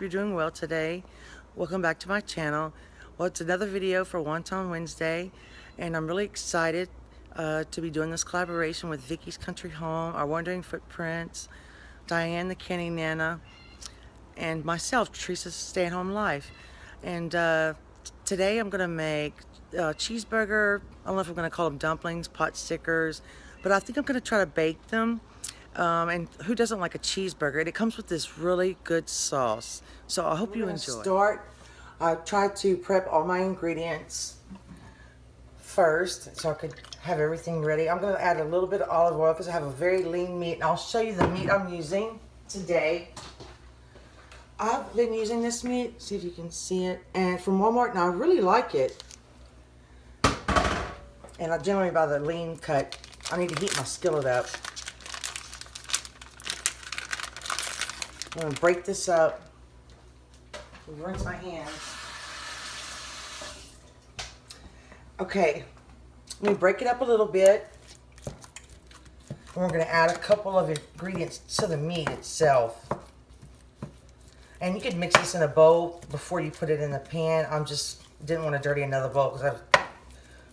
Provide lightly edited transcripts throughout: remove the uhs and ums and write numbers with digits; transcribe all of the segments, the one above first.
hope you're doing well today. Welcome back to my channel. Well, it's another video for Wonton Wednesday, and I'm really excited to be doing this collaboration with Vicky's Country Home, Our Wandering Footprints, Diane the Canny Nana, and myself, Tressa's Stay-at-Home Life. And today I'm going to make cheeseburger, I don't know if I'm going to call them dumplings, pot stickers, but I think I'm going to try to bake them. And who doesn't like a cheeseburger? And it comes with this really good sauce. So I hope you enjoy. I tried to prep all my ingredients first so I could have everything ready. I'm going to add a little bit of olive oil because I have a very lean meat. And I'll show you the meat I'm using today. I've been using this meat, see if you can see it, and from Walmart, and I really like it. And I generally buy the lean cut. I need to heat my skillet up. I'm going to break this up. Rinse my hands. Okay, let me break it up a little bit. And we're going to add a couple of ingredients to the meat itself. And you could mix this in a bowl before you put it in the pan. I just didn't want to dirty another bowl because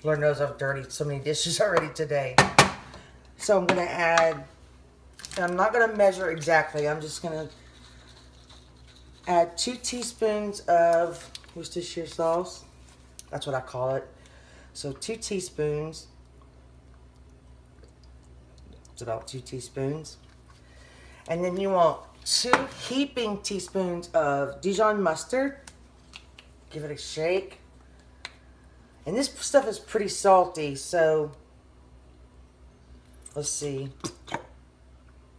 Lord knows I've dirtied so many dishes already today. So I'm going to add, and I'm not going to measure exactly. I'm just going to add 2 teaspoons of Worcestershire sauce. That's what I call it. So 2 teaspoons. It's about 2 teaspoons. And then you want 2 heaping teaspoons of Dijon mustard. Give it a shake. And this stuff is pretty salty, so let's see.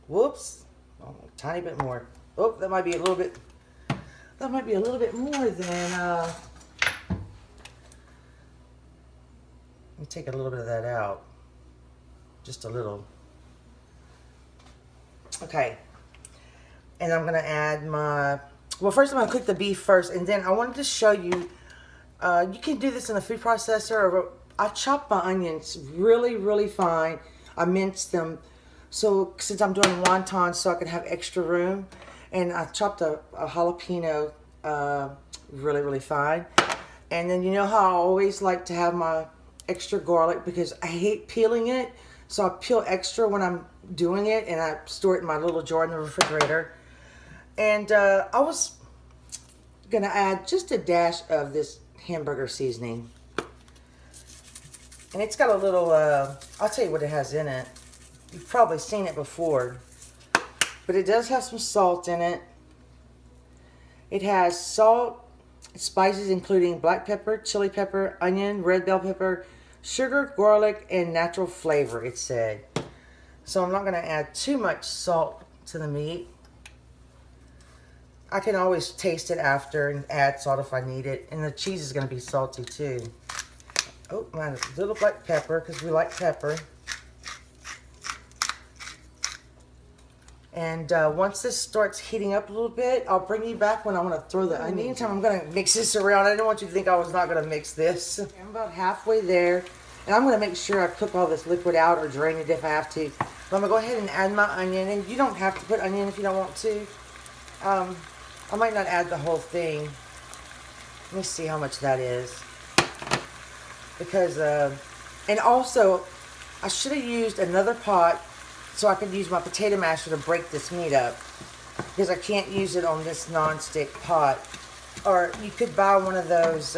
Whoops. Oh, a tiny bit more. Oh, that might be a little bit. That might be a little bit more than. Let me take a little bit of that out. Just a little. Okay. And I'm going to add my, well, first I'm going to cook the beef first, and then I wanted to show you, you can do this in a food processor, or I chopped my onions really, really fine. I minced them, so since I'm doing wontons, so I can have extra room, and I chopped a jalapeno really, really fine. And then you know how I always like to have my extra garlic because I hate peeling it, so I peel extra when I'm doing it, and I store it in my little jar in the refrigerator. And I was going to add just a dash of this hamburger seasoning. And it's got a little, I'll tell you what it has in it. You've probably seen it before. But it does have some salt in it. It has salt, spices including black pepper, chili pepper, onion, red bell pepper, sugar, garlic, and natural flavor, it said. So I'm not going to add too much salt to the meat. I can always taste it after and add salt if I need it. And the cheese is going to be salty too. Oh, a little black pepper because we like pepper. And once this starts heating up a little bit, I'll bring you back when I want to throw the onion. Meantime, I'm going to mix this around. I didn't want you to think I was not going to mix this. I'm about halfway there. And I'm going to make sure I cook all this liquid out or drain it if I have to. But I'm going to go ahead and add my onion. And you don't have to put onion if you don't want to. I might not add the whole thing. Let me see how much that is. Because, and also, I should have used another pot so I could use my potato masher to break this meat up. Because I can't use it on this non-stick pot. Or you could buy one of those,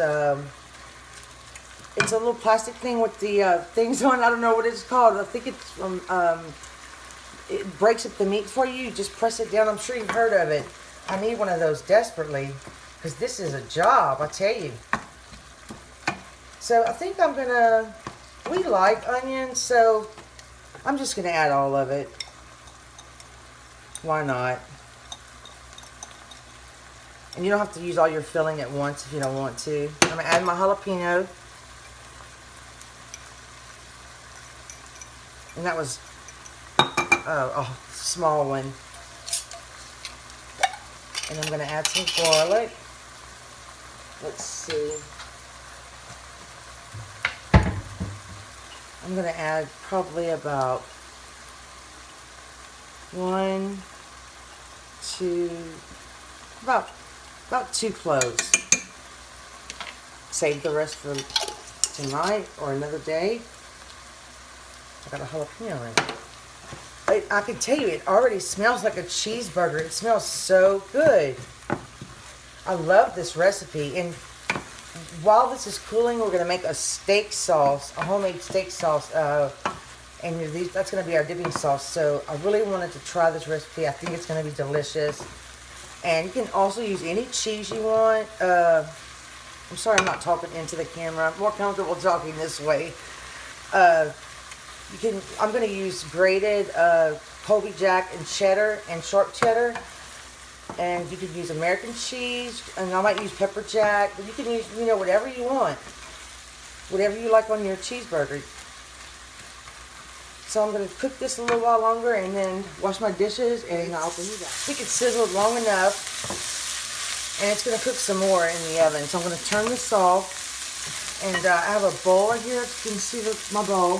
it's a little plastic thing with the things on. I don't know what it's called. I think it's from, it breaks up the meat for you. You just press it down. I'm sure you've heard of it. I need one of those desperately because this is a job, I tell you. So I think I'm going to, we like onions, so I'm just going to add all of it. Why not? And you don't have to use all your filling at once if you don't want to. I'm going to add my jalapeno. And that was a small one. And I'm going to add some garlic. Let's see. I'm going to add probably about 1, 2, about about 2 cloves. Save the rest for tonight or another day. I got a jalapeno in it. I can tell you, it already smells like a cheeseburger. It smells so good. I love this recipe. And while this is cooling, we're going to make a steak sauce, a homemade steak sauce. And that's going to be our dipping sauce. So I really wanted to try this recipe. I think it's going to be delicious. And you can also use any cheese you want. I'm sorry I'm not talking into the camera. I'm more comfortable talking this way. I'm going to use grated Colby Jack and cheddar and sharp cheddar. And you can use American cheese, and I might use pepper jack, but you can use, you know, whatever you want. Whatever you like on your cheeseburger. So I'm going to cook this a little while longer and then wash my dishes, and I think it's sizzled long enough. And it's going to cook some more in the oven. So I'm going to turn this off. And I have a bowl right here. You can see my bowl.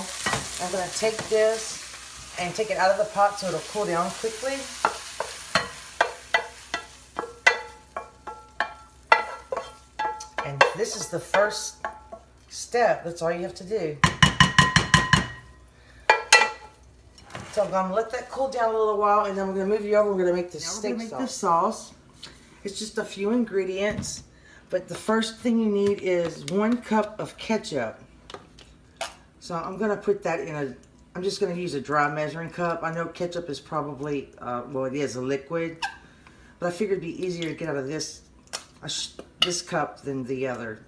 I'm going to take this and take it out of the pot so it'll cool down quickly. And this is the first step. That's all you have to do. So I'm going to let that cool down a little while, and then we're going to move you over. We're going to make this steak sauce. This sauce. It's just a few ingredients, but the first thing you need is 1 cup of ketchup. So I'm going to put that in I'm just going to use a dry measuring cup. I know ketchup is probably, well, it is a liquid, but I figured it'd be easier to get out of this cup than the other.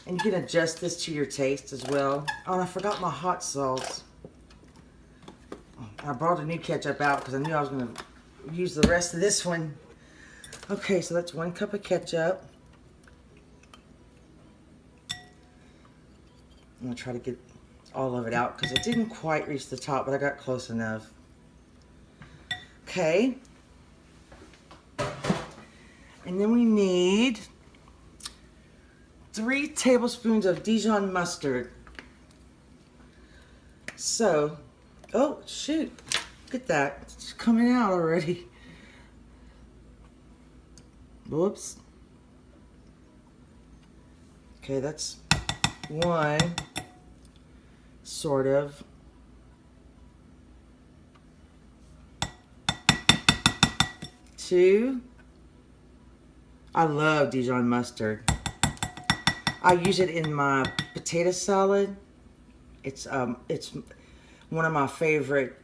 And you can adjust this to your taste as well. Oh, and I forgot my hot sauce. I brought a new ketchup out because I knew I was going to use the rest of this one. Okay, so that's 1 cup of ketchup. I'm going to try to get all of it out because it didn't quite reach the top, but I got close enough. Okay. And then we need 3 tablespoons of Dijon mustard. So, oh shoot, look at that, it's coming out already. Whoops. Okay, that's 1, sort of. 2. I love Dijon mustard. I use it in my potato salad. It's one of my favorite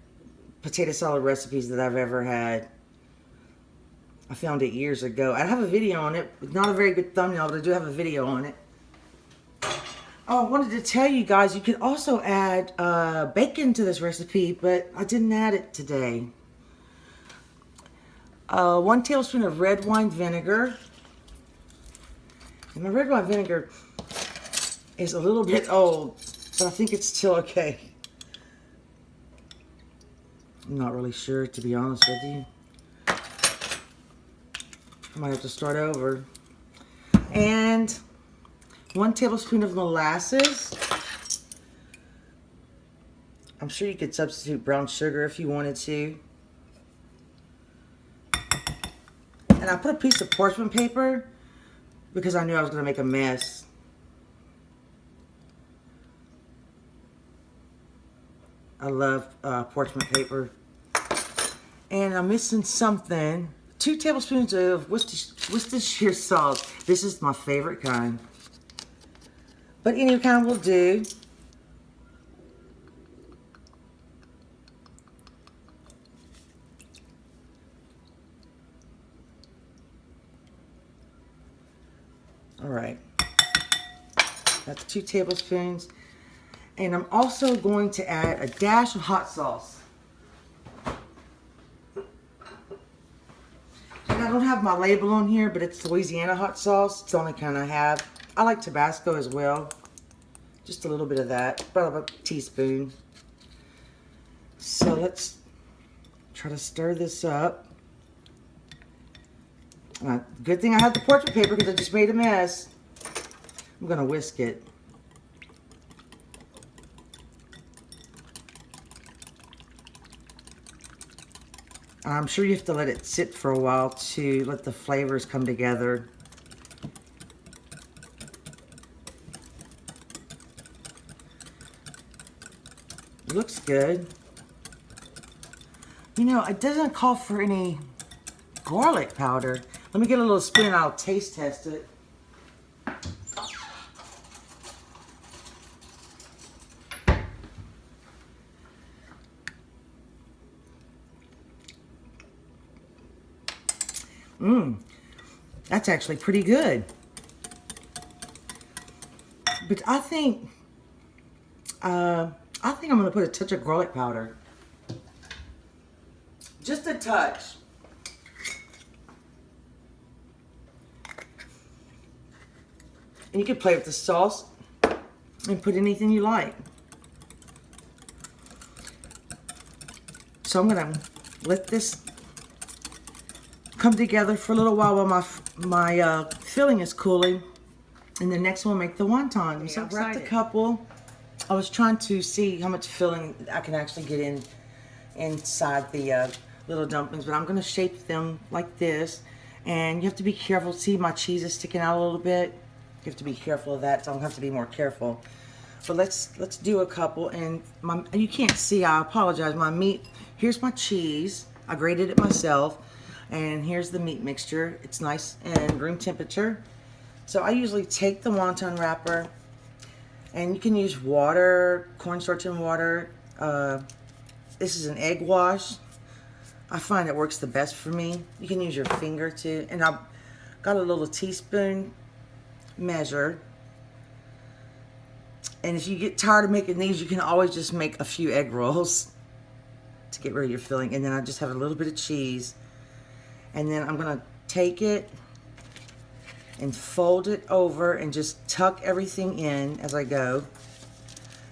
potato salad recipes that I've ever had. I found it years ago. I have a video on it. It's not a very good thumbnail, but I do have a video on it. Oh, I wanted to tell you guys, you can also add bacon to this recipe, but I didn't add it today. 1 tablespoon of red wine vinegar. And my red wine vinegar is a little bit old, but I think it's still okay. I'm not really sure, to be honest with you. I might have to start over. And 1 tablespoon of molasses. I'm sure you could substitute brown sugar if you wanted to. And I put a piece of parchment paper because I knew I was going to make a mess. I love parchment paper. And I'm missing something. 2 tablespoons of Worcestershire sauce. This is my favorite kind. But any kind will do. All right. That's 2 tablespoons. And I'm also going to add a dash of hot sauce. And I don't have my label on here, but it's Louisiana hot sauce. It's the only kind I have. I like Tabasco as well. Just a little bit of that, about a teaspoon. So let's try to stir this up. Good thing I had the parchment paper because I just made a mess. I'm going to whisk it. I'm sure you have to let it sit for a while to let the flavors come together. It looks good. You know, it doesn't call for any garlic powder. Let me get a little spoon and I'll taste test it. That's actually pretty good. But I think I'm gonna put a touch of garlic powder. Just a touch. And you can play with the sauce and put anything you like. So I'm gonna let this come together for a little while my filling is cooling, and the next one make the wontons. So I wrapped a couple. I was trying to see how much filling I can actually get inside the little dumplings, but I'm gonna shape them like this. And you have to be careful. See, my cheese is sticking out a little bit. You have to be careful of that, so I'm gonna have to be more careful. But let's do a couple. And you can't see, I apologize. My meat, here's my cheese. I grated it myself. And here's the meat mixture. It's nice and room temperature. So I usually take the wonton wrapper, and you can use water, cornstarch and water. This is an egg wash. I find it works the best for me. You can use your finger too. And I've got a little teaspoon measure. And if you get tired of making these, you can always just make a few egg rolls to get rid of your filling. And then I just have a little bit of cheese. And then I'm gonna take it and fold it over and just tuck everything in as I go.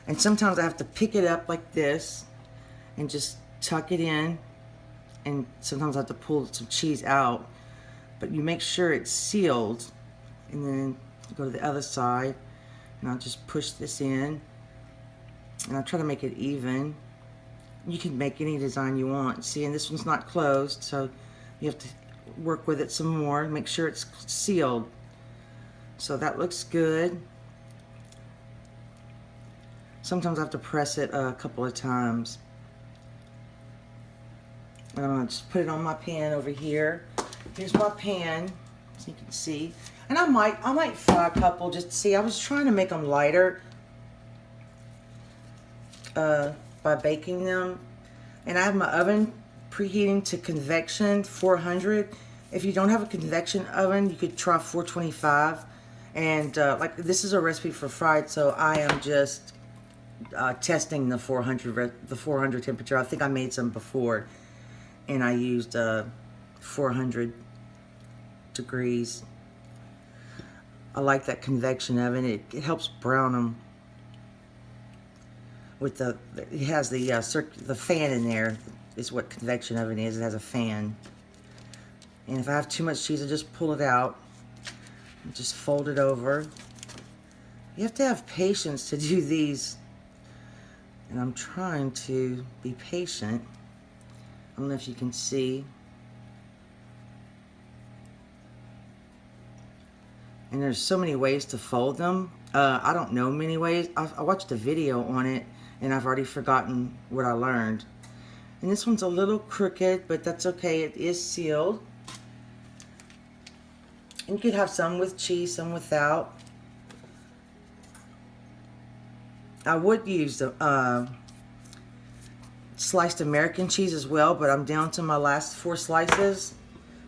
And sometimes I have to pick it up like this and just tuck it in. And sometimes I have to pull some cheese out. But you make sure it's sealed. And then go to the other side. And I'll just push this in. And I'll try to make it even. You can make any design you want. See, and this one's not closed, so you have to work with it some more. Make sure it's sealed. So that looks good. Sometimes I have to press it a couple of times. And I'm gonna just put it on my pan over here. Here's my pan, so you can see. And I might fry a couple just to see. I was trying to make them lighter by baking them. And I have my oven preheating to convection 400. If you don't have a convection oven, you could try 425. And like this is a recipe for fried, so I am just testing the 400 temperature. I think I made some before, and I used 400 degrees. I like that convection oven. It helps brown them. With it has the fan in there. Is what convection oven is. It has a fan. And if I have too much cheese, I just pull it out and just fold it over. You have to have patience to do these. And I'm trying to be patient. I don't know if you can see. And there's so many ways to fold them. I don't know many ways. I watched a video on it, and I've already forgotten what I learned. And this one's a little crooked, but that's okay. It is sealed. And you could have some with cheese, some without. I would use the sliced American cheese as well, but I'm down to my last 4 slices.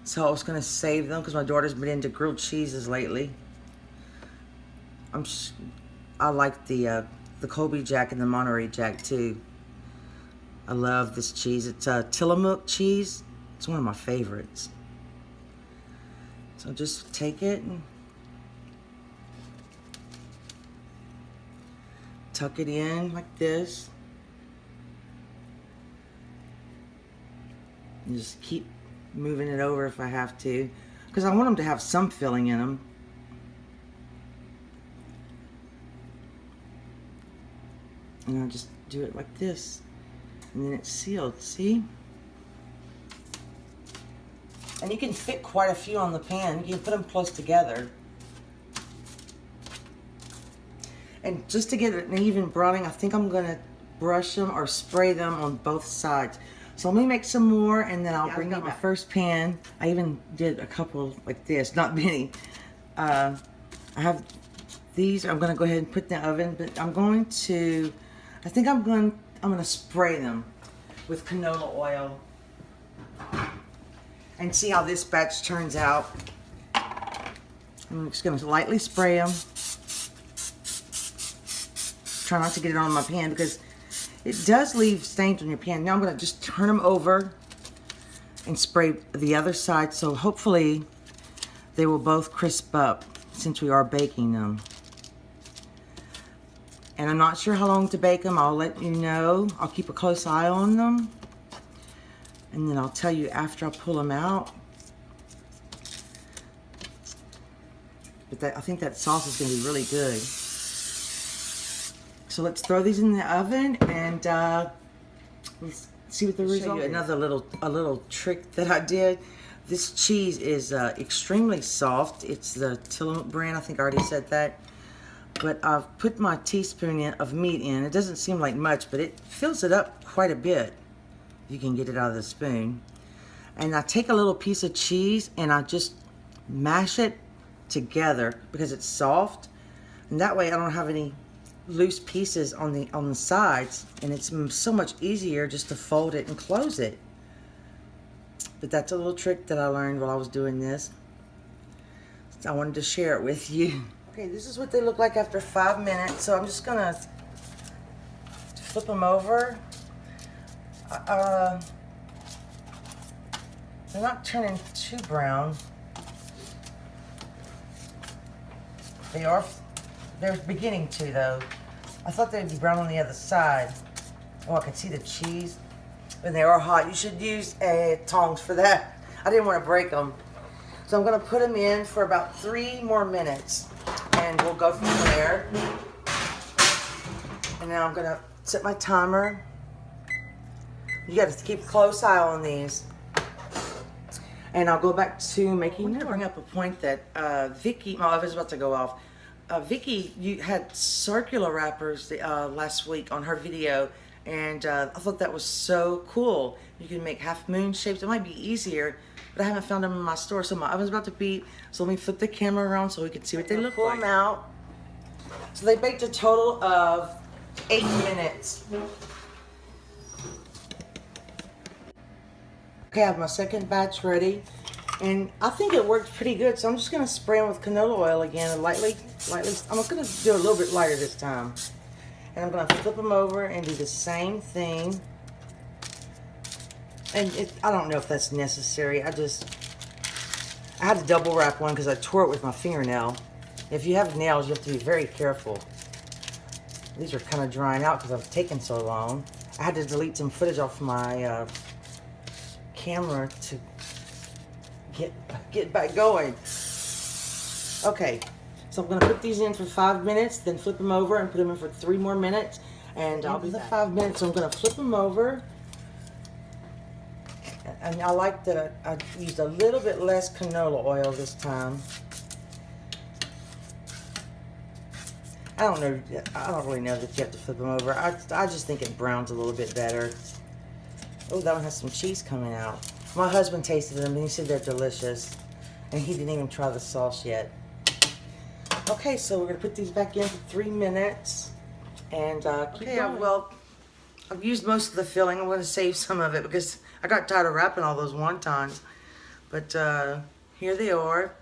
So I was going to save them because my daughter's been into grilled cheeses lately. I like the Colby Jack and the Monterey Jack too. I love this cheese. It's Tillamook cheese. It's one of my favorites. So just take it and tuck it in like this. And just keep moving it over if I have to, because I want them to have some filling in them. And I'll just do it like this, and then it's sealed. See? And you can fit quite a few on the pan. You can put them close together. And just to get an even browning, I think I'm gonna brush them or spray them on both sides. So let me make some more, and then I'll bring out my first pan. I even did a couple like this, not many. I have these. I'm gonna go ahead and put in the oven, but I'm going to, I think I'm gonna spray them with canola oil and see how this batch turns out. I'm just gonna lightly spray them. Try not to get it on my pan because it does leave stains on your pan. Now I'm gonna just turn them over and spray the other side, so hopefully they will both crisp up since we are baking them. And I'm not sure how long to bake them. I'll let you know. I'll keep a close eye on them. And then I'll tell you after I pull them out. But I think that sauce is gonna be really good. So let's throw these in the oven and let's see what the result is. Another little trick that I did. This cheese is extremely soft. It's the Tillamook brand. I think I already said that. But I've put my teaspoon of meat in. It doesn't seem like much, but it fills it up quite a bit. You can get it out of the spoon. And I take a little piece of cheese and I just mash it together because it's soft. And that way I don't have any loose pieces on the sides, and it's so much easier just to fold it and close it. But that's a little trick that I learned while I was doing this. So I wanted to share it with you. Okay, this is what they look like after 5 minutes. So I'm just gonna flip them over. They're not turning too brown. They're beginning to, though. I thought they'd be brown on the other side. Oh, I can see the cheese. And they are hot. You should use tongs for that. I didn't want to break them. So I'm going to put them in for about 3 more minutes. And we'll go from there. And now I'm going to set my timer. You got to keep a close eye on these. And I'll go back to making more. I want to bring up a point that Vicky, my oven's about to go off. Vicky, you had circular wrappers last week on her video, and I thought that was so cool. You can make half moon shapes. It might be easier, but I haven't found them in my store. So my oven's about to beep. So let me flip the camera around so we can see what they look like. Pull them out. So they baked a total of 8 minutes. Okay, I have my second batch ready. And I think it worked pretty good, so I'm just gonna spray them with canola oil again, and lightly. I'm gonna do a little bit lighter this time. And I'm gonna flip them over and do the same thing. And I don't know if that's necessary. I had to double wrap one because I tore it with my fingernail. If you have nails, you have to be very careful. These are kind of drying out because I've taken so long. I had to delete some footage off my camera to get back going. Okay, so I'm gonna put these in for 5 minutes, then flip them over and put them in for 3 more minutes, and I'll be back. 5 minutes, so I'm gonna flip them over. And I like that I used a little bit less canola oil this time. I don't really know that you have to flip them over. I just think it browns a little bit better. Oh, that one has some cheese coming out. My husband tasted them and he said they're delicious. And he didn't even try the sauce yet. Okay, so we're gonna put these back in for 3 minutes. And okay, I've used most of the filling. I'm gonna save some of it because I got tired of wrapping all those wontons. But here they are.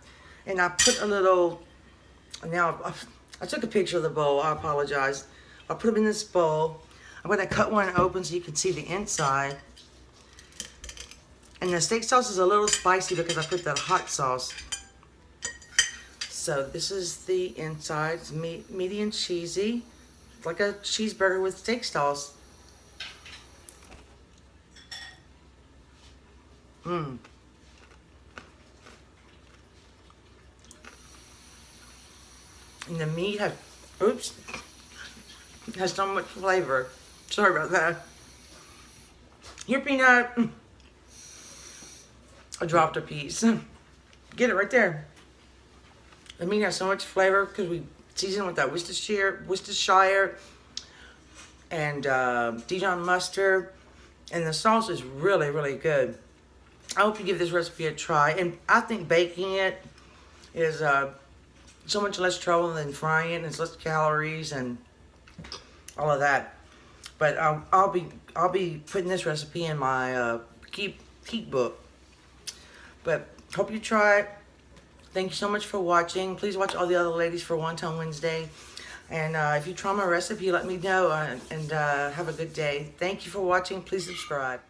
And I put a little, now I took a picture of the bowl, I apologize. I'll put them in this bowl. I'm gonna cut one open so you can see the inside. And the steak sauce is a little spicy because I put that hot sauce. So this is the inside. It's meaty and cheesy. It's like a cheeseburger with steak sauce. Mmm. And the meat has, has so much flavor. Sorry about that. Here, Peanut. I dropped a piece. Get it right there. The meat has so much flavor because we seasoned with that Worcestershire and Dijon mustard. And the sauce is really, really good. I hope you give this recipe a try. And I think baking it is so much less trouble than frying it, and it's less calories and all of that. But I'll be putting this recipe in my keep book. But hope you try it. Thank you so much for watching. Please watch all the other ladies for Wonton Wednesday. And if you try my recipe, let me know, and have a good day. Thank you for watching. Please subscribe.